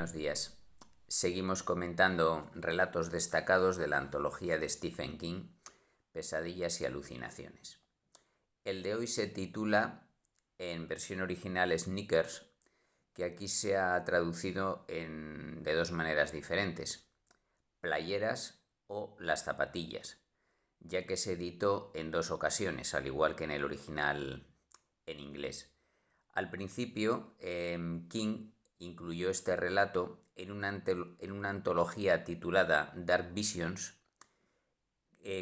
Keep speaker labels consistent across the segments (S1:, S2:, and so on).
S1: Buenos días. Seguimos comentando relatos destacados de la antología de Stephen King, Pesadillas y alucinaciones. El de hoy se titula, en versión original, Sneakers, que aquí se ha traducido de dos maneras diferentes: playeras o las zapatillas, ya que se editó en dos ocasiones, al igual que en el original en inglés. Al principio, King incluyó este relato en una antología titulada Dark Visions,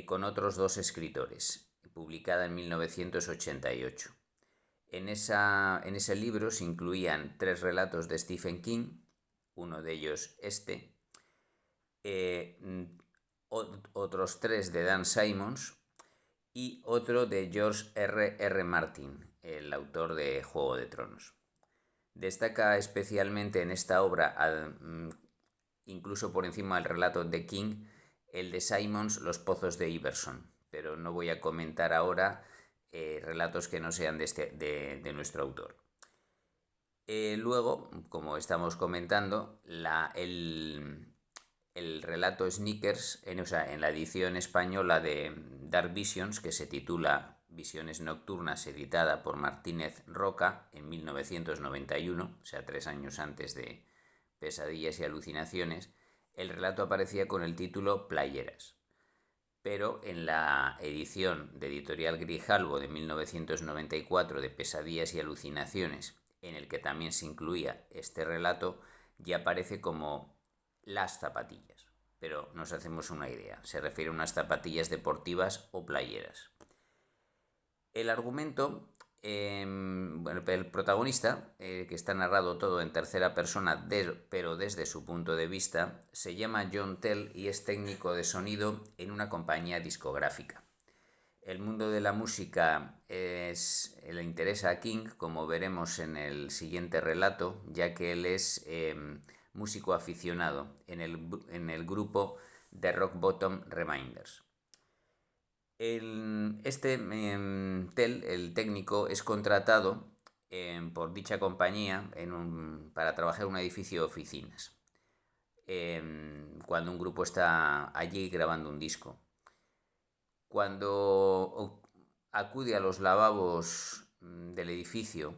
S1: con otros dos escritores, publicada en 1988. En ese libro se incluían 3 relatos de Stephen King, uno de ellos otros 3 de Dan Simmons y otro de George R. Martin, el autor de Juego de Tronos. Destaca especialmente en esta obra, incluso por encima del relato de King, el de Simmons, Los pozos de Iverson, pero no voy a comentar ahora relatos que no sean de nuestro autor. Luego, como estamos comentando, el relato Sneakers, en la edición española de Dark Visions, que se titula Visiones Nocturnas, editada por Martínez Roca en 1991, o sea, 3 años antes de Pesadillas y alucinaciones, el relato aparecía con el título Playeras. Pero en la edición de Editorial Grijalbo de 1994 de Pesadillas y alucinaciones, en el que también se incluía este relato, ya aparece como las zapatillas. Pero nos hacemos una idea, se refiere a unas zapatillas deportivas o playeras. El argumento, el protagonista, que está narrado todo en tercera persona, pero desde su punto de vista, se llama John Tell y es técnico de sonido en una compañía discográfica. El mundo de la música le interesa a King, como veremos en el siguiente relato, ya que él es músico aficionado en el grupo The Rock Bottom Reminders. Tell, el técnico, es contratado por dicha compañía para trabajar en un edificio de oficinas, cuando un grupo está allí grabando un disco. Cuando acude a los lavabos del edificio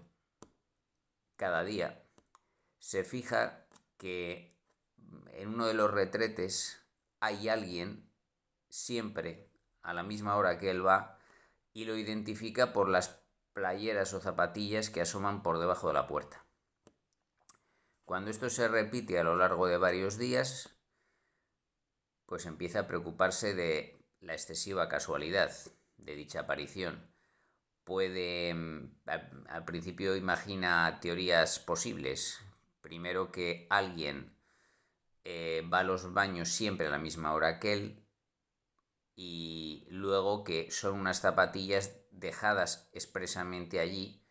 S1: cada día, se fija que en uno de los retretes hay alguien siempre a la misma hora que él va, y lo identifica por las playeras o zapatillas que asoman por debajo de la puerta. Cuando esto se repite a lo largo de varios días, pues empieza a preocuparse de la excesiva casualidad de dicha aparición. Al principio imagina teorías posibles. Primero, que alguien va a los baños siempre a la misma hora que él, y luego que son unas zapatillas dejadas expresamente allí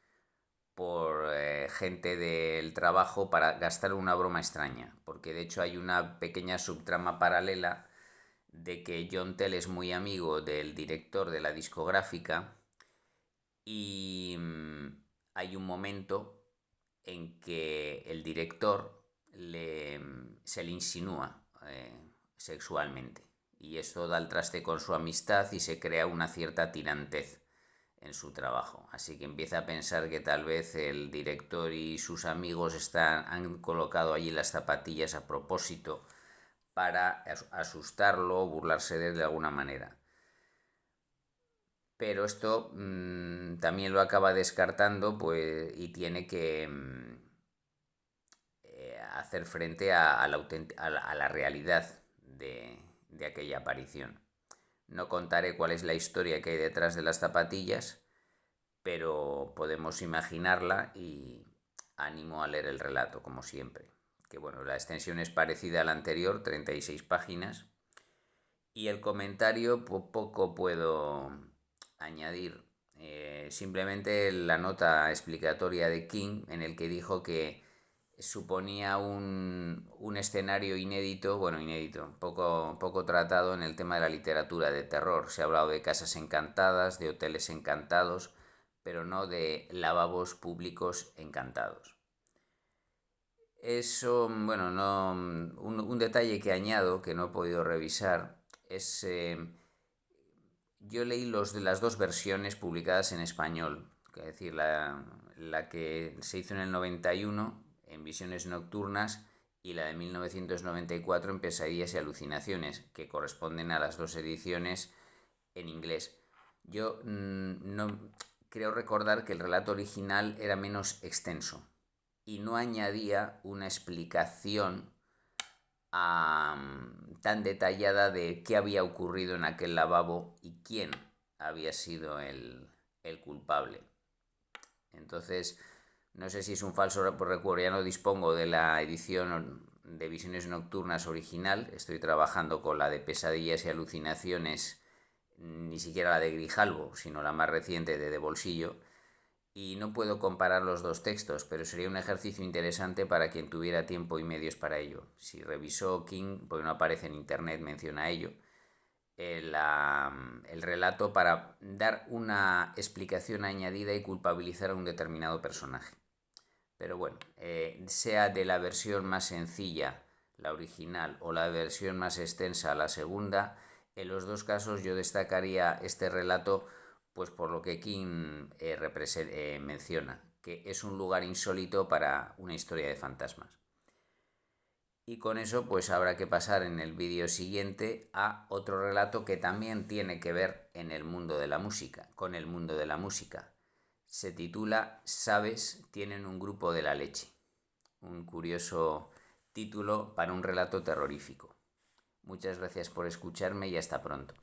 S1: por gente del trabajo para gastar una broma extraña, porque de hecho hay una pequeña subtrama paralela de que John Tell es muy amigo del director de la discográfica y hay un momento en que el director se le insinúa sexualmente, y esto da al traste con su amistad y se crea una cierta tirantez en su trabajo. Así que empieza a pensar que tal vez el director y sus amigos han colocado allí las zapatillas a propósito para asustarlo o burlarse de él de alguna manera. Pero esto también lo acaba descartando, pues, y tiene que hacer frente a la realidad de aquella aparición. No contaré cuál es la historia que hay detrás de las zapatillas, pero podemos imaginarla y animo a leer el relato, como siempre. Que bueno, la extensión es parecida a la anterior, 36 páginas, y el comentario poco puedo añadir. Simplemente la nota explicatoria de King, en el que dijo que suponía un escenario inédito, poco tratado en el tema de la literatura de terror. Se ha hablado de casas encantadas, de hoteles encantados, pero no de lavabos públicos encantados. Eso, bueno, no, un detalle que añado que no he podido revisar es, yo leí los de las dos versiones publicadas en español, es decir, la que se hizo en el 91 en Visiones Nocturnas y la de 1994 en Pesadillas y Alucinaciones, que corresponden a las dos ediciones en inglés. Yo no creo recordar que el relato original era menos extenso y no añadía una explicación tan detallada de qué había ocurrido en aquel lavabo y quién había sido el culpable. Entonces, no sé si es un falso recuerdo, ya no dispongo de la edición de Visiones Nocturnas original, estoy trabajando con la de Pesadillas y Alucinaciones, ni siquiera la de Grijalvo, sino la más reciente de Bolsillo, y no puedo comparar los dos textos, pero sería un ejercicio interesante para quien tuviera tiempo y medios para ello. Si revisó King, porque no aparece en internet, menciona ello, el relato para dar una explicación añadida y culpabilizar a un determinado personaje. Pero bueno, sea de la versión más sencilla, la original, o la versión más extensa, la segunda, en los dos casos yo destacaría este relato, pues por lo que King menciona, que es un lugar insólito para una historia de fantasmas. Y con eso pues habrá que pasar en el vídeo siguiente a otro relato que también tiene que ver en el mundo de la música, con el mundo de la música. Se titula Sabes, tienen un grupo de la leche. Un curioso título para un relato terrorífico. Muchas gracias por escucharme y hasta pronto.